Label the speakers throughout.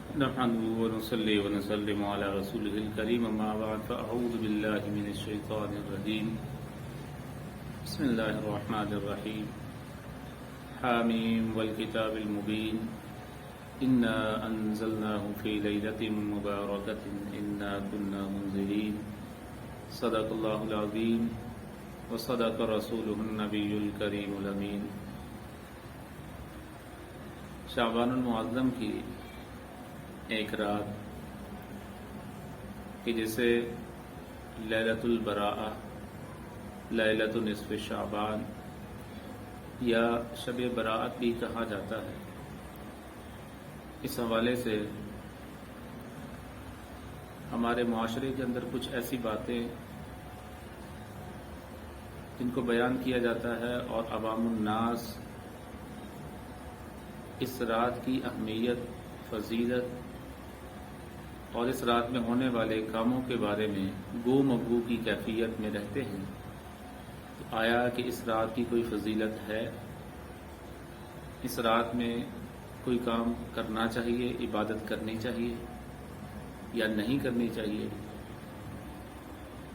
Speaker 1: نحمده ونصلي ونسلم على رسوله الكريم أما بعد فأعوذ بالله من الشيطان الرجيم بسم الله الرحمن الرحيم حاميم والكتاب المبين إنا أنزلناه في ليلة مباركة إنا كنا منذرين صدق الله العظيم وصدق رسوله النبي الكريم الأمين شعبان المعظم کی ایک رات کہ جسے لیلۃ البراءہ، لیلۃ نصف شعبان یا شب براءت بھی کہا جاتا ہے، اس حوالے سے ہمارے معاشرے کے اندر کچھ ایسی باتیں جن کو بیان کیا جاتا ہے اور عوام الناس اس رات کی اہمیت، فضیلت اور اس رات میں ہونے والے کاموں کے بارے میں گو مگو کی کیفیت میں رہتے ہیں، تو آیا کہ اس رات کی کوئی فضیلت ہے؟ اس رات میں کوئی کام کرنا چاہیے، عبادت کرنی چاہیے یا نہیں کرنی چاہیے،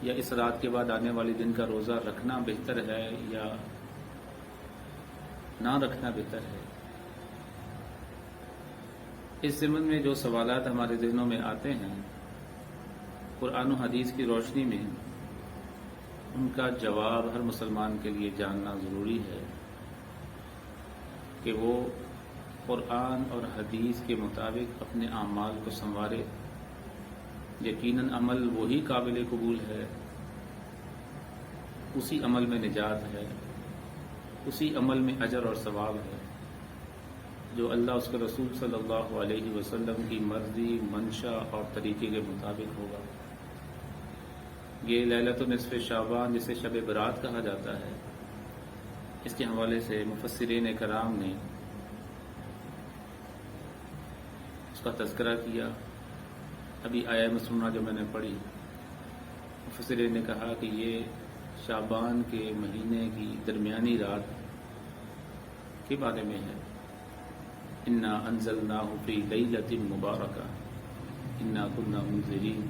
Speaker 1: یا اس رات کے بعد آنے والے دن کا روزہ رکھنا بہتر ہے یا نہ رکھنا بہتر ہے؟ اس ضمن میں جو سوالات ہمارے ذہنوں میں آتے ہیں، قرآن و حدیث کی روشنی میں ان کا جواب ہر مسلمان کے لیے جاننا ضروری ہے کہ وہ قرآن اور حدیث کے مطابق اپنے اعمال کو سنوارے۔ یقیناً عمل وہی قابل قبول ہے، اسی عمل میں نجات ہے، اسی عمل میں اجر اور ثواب ہے جو اللہ اس کے رسول صلی اللہ علیہ وسلم کی مرضی، منشا اور طریقے کے مطابق ہوگا۔ یہ لیلۃ نصف شعبان جسے شب برات کہا جاتا ہے، اس کے حوالے سے مفسرین کرام نے اس کا تذکرہ کیا۔ ابھی آیہ مسلمہ جو میں نے پڑھی، مفسرین نے کہا کہ یہ شعبان کے مہینے کی درمیانی رات کے بارے میں ہے۔ انا انزلناہ فی لیلۃ مبارکہ انا کنا منذرین۔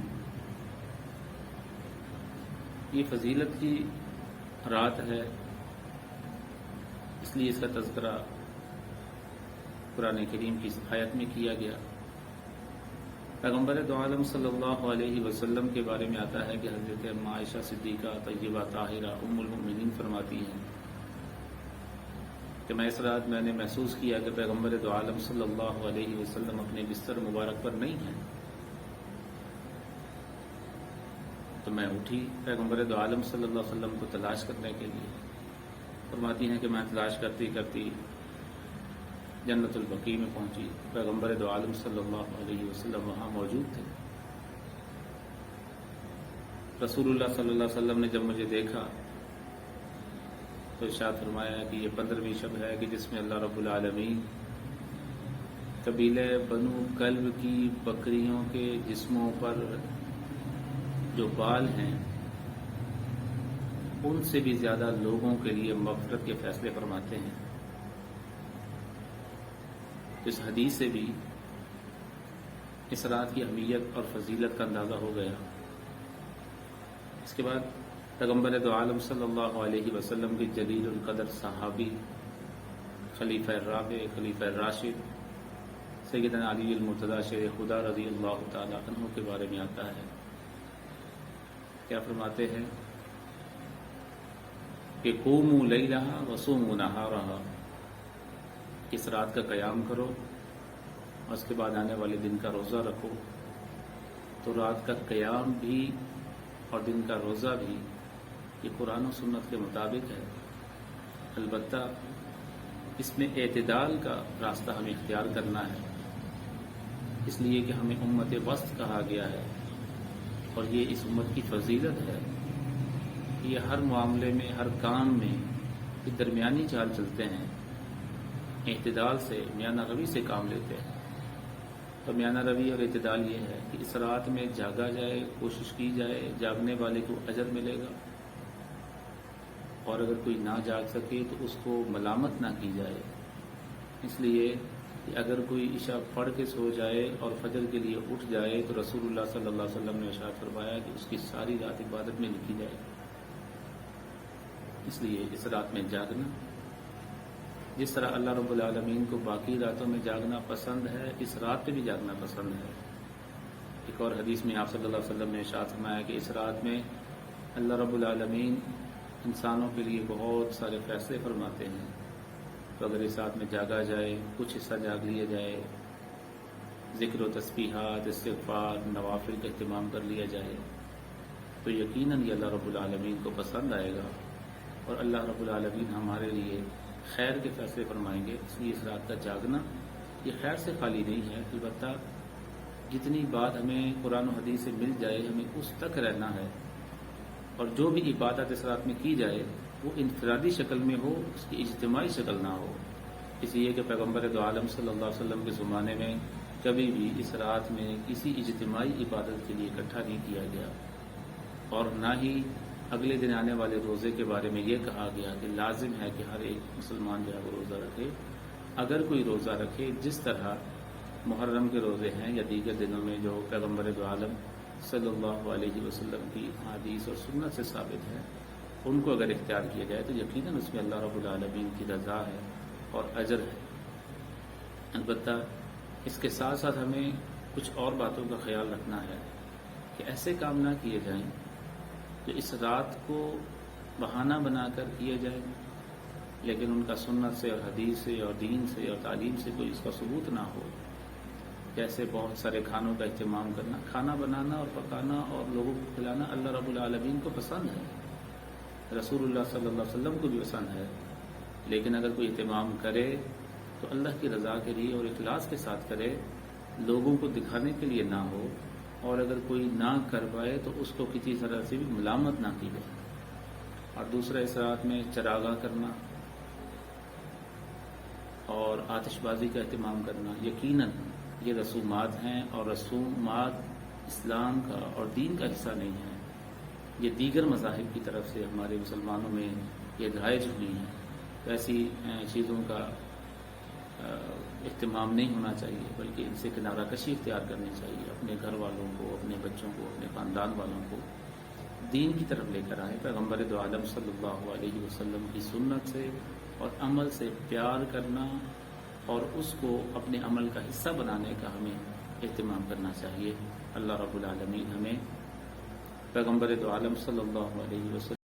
Speaker 1: یہ فضیلت کی رات ہے، اس لیے اس کا تذکرہ قرآن کریم کی آیت میں کیا گیا۔ پیغمبر دو عالم صلی اللہ علیہ وسلم کے بارے میں آتا ہے کہ حضرت عائشہ صدیقہ طیبہ طاہرہ ام المؤمنین فرماتی ہیں کہ میں اس رات میں نے محسوس کیا کہ پیغمبر دو عالم صلی اللہ علیہ وسلم اپنے بستر مبارک پر نہیں ہیں، تو میں اٹھی پیغمبر دو عالم صلی اللہ علیہ وسلم کو تلاش کرنے کے لیے۔ فرماتی ہیں کہ میں تلاش کرتی کرتی جنت البقیع میں پہنچی، پیغمبر دو عالم صلی اللہ علیہ وسلم وہاں موجود تھے۔ رسول اللہ صلی اللہ علیہ وسلم نے جب مجھے دیکھا تو ارشاد فرمایا کہ یہ 15ویں شب ہے کہ جس میں اللہ رب العالمین قبیلہ بنو کلب کی بکریوں کے جسموں پر جو بال ہیں ان سے بھی زیادہ لوگوں کے لیے مغفرت کے فیصلے فرماتے ہیں۔ اس حدیث سے بھی اس رات کی اہمیت اور فضیلت کا اندازہ ہو گیا۔ اس کے بعد پیغمبر دو عالم صلی اللہ علیہ وسلم کے جلیل القدر صحابی خلیفہ الرابع، خلیفہ الراشد سیدنا علی المرتضی شیر خدا رضی اللہ تعالی عنہ کے بارے میں آتا ہے، کیا فرماتے ہیں کہ قوموا لیلہا وصوموا نہارہا، اس رات کا قیام کرو اور اس کے بعد آنے والے دن کا روزہ رکھو۔ تو رات کا قیام بھی اور دن کا روزہ بھی یہ قرآن و سنت کے مطابق ہے، البتہ اس میں اعتدال کا راستہ ہمیں اختیار کرنا ہے، اس لیے کہ ہمیں امت وسط کہا گیا ہے، اور یہ اس امت کی فضیلت ہے کہ یہ ہر معاملے میں، ہر کام میں یہ درمیانی چال چلتے ہیں، اعتدال سے، میانہ روی سے کام لیتے ہیں۔ تو میانہ روی اور اعتدال یہ ہے کہ اس رات میں جاگا جائے، کوشش کی جائے، جاگنے والے کو اجر ملے گا، اور اگر کوئی نہ جاگ سکے تو اس کو ملامت نہ کی جائے۔ اس لیے کہ اگر کوئی عشاء پڑھ کے سو جائے اور فجر کے لیے اٹھ جائے تو رسول اللہ صلی اللہ علیہ وسلم نے ارشاد فرمایا کہ اس کی ساری رات عبادت میں لکھی جائے. اس لیے اس رات میں جاگنا، جس طرح اللہ رب العالمین کو باقی راتوں میں جاگنا پسند ہے، اس رات پہ بھی جاگنا پسند ہے. ایک اور حدیث میں آپ صلی اللہ علیہ وسلم نے ارشاد فرمایا کہ اس رات میں اللہ رب العالمین انسانوں کے لیے بہت سارے فیصلے فرماتے ہیں. تو اگر اس رات میں جاگا جائے، کچھ حصہ جاگ لیا جائے، ذکر و تسبیحات، استغفار، نوافل کا اہتمام کر لیا جائے، تو یقیناً یہ اللہ رب العالمین کو پسند آئے گا اور اللہ رب العالمین ہمارے لیے خیر کے فیصلے فرمائیں گے. اس لیے اس رات کا جاگنا یہ خیر سے خالی نہیں ہے، البتہ جتنی بات ہمیں قرآن و حدیث سے مل جائے ہمیں اس تک رہنا ہے، اور جو بھی عبادت اس رات میں کی جائے وہ انفرادی شکل میں ہو، اس کی اجتماعی شکل نہ ہو. اس لیے کہ پیغمبر دو عالم صلی اللہ علیہ وسلم کے زمانے میں کبھی بھی اس رات میں کسی اجتماعی عبادت کے لیے اکٹھا نہیں کیا گیا، اور نہ ہی اگلے دن آنے والے روزے کے بارے میں یہ کہا گیا کہ لازم ہے کہ ہر ایک مسلمان جو ہے وہ روزہ رکھے. اگر کوئی روزہ رکھے جس طرح محرم کے روزے ہیں یا دیگر دنوں میں جو پیغمبر دو عالم صلی اللہ علیہ وسلم کی حدیث اور سنت سے ثابت ہے، ان کو اگر اختیار کیا جائے تو یقیناً اس میں اللہ رب العالمین کی رضا ہے اور اجر ہے. البتہ اس کے ساتھ ساتھ ہمیں کچھ اور باتوں کا خیال رکھنا ہے کہ ایسے کام نہ کیے جائیں جو اس رات کو بہانہ بنا کر کیے جائیں لیکن ان کا سنت سے اور حدیث سے اور دین سے اور تعلیم سے کوئی اس کا ثبوت نہ ہو. جیسے بہت سارے کھانوں کا اہتمام کرنا، کھانا بنانا اور پکانا اور لوگوں کو کھلانا اللہ رب العالمین کو پسند ہے، رسول اللہ صلی اللہ علیہ وسلم کو بھی پسند ہے. لیکن اگر کوئی اہتمام کرے تو اللہ کی رضا کے لیے اور اخلاص کے ساتھ کرے، لوگوں کو دکھانے کے لیے نہ ہو. اور اگر کوئی نہ کر پائے تو اس کو کسی طرح سے بھی ملامت نہ کی جائے. اور دوسرا اس رات میں چراغاں کرنا اور آتش بازی کا اہتمام کرنا یقیناً یہ رسومات ہیں، اور رسومات اسلام کا اور دین کا حصہ نہیں ہیں. یہ دیگر مذاہب کی طرف سے ہمارے مسلمانوں میں یہ رائج ہوئی ہیں. تو ایسی چیزوں کا اہتمام نہیں ہونا چاہیے، بلکہ ان سے کنارہ کشی اختیار کرنی چاہیے. اپنے گھر والوں کو، اپنے بچوں کو، اپنے خاندان والوں کو دین کی طرف لے کر آئے. پیغمبر دو عالم صلی اللہ علیہ وسلم کی سنت سے اور عمل سے پیار کرنا اور اس کو اپنے عمل کا حصہ بنانے کا ہمیں اہتمام کرنا چاہیے. اللہ رب العالمین ہمیں پیغمبر دو عالم صلی اللہ علیہ وسلم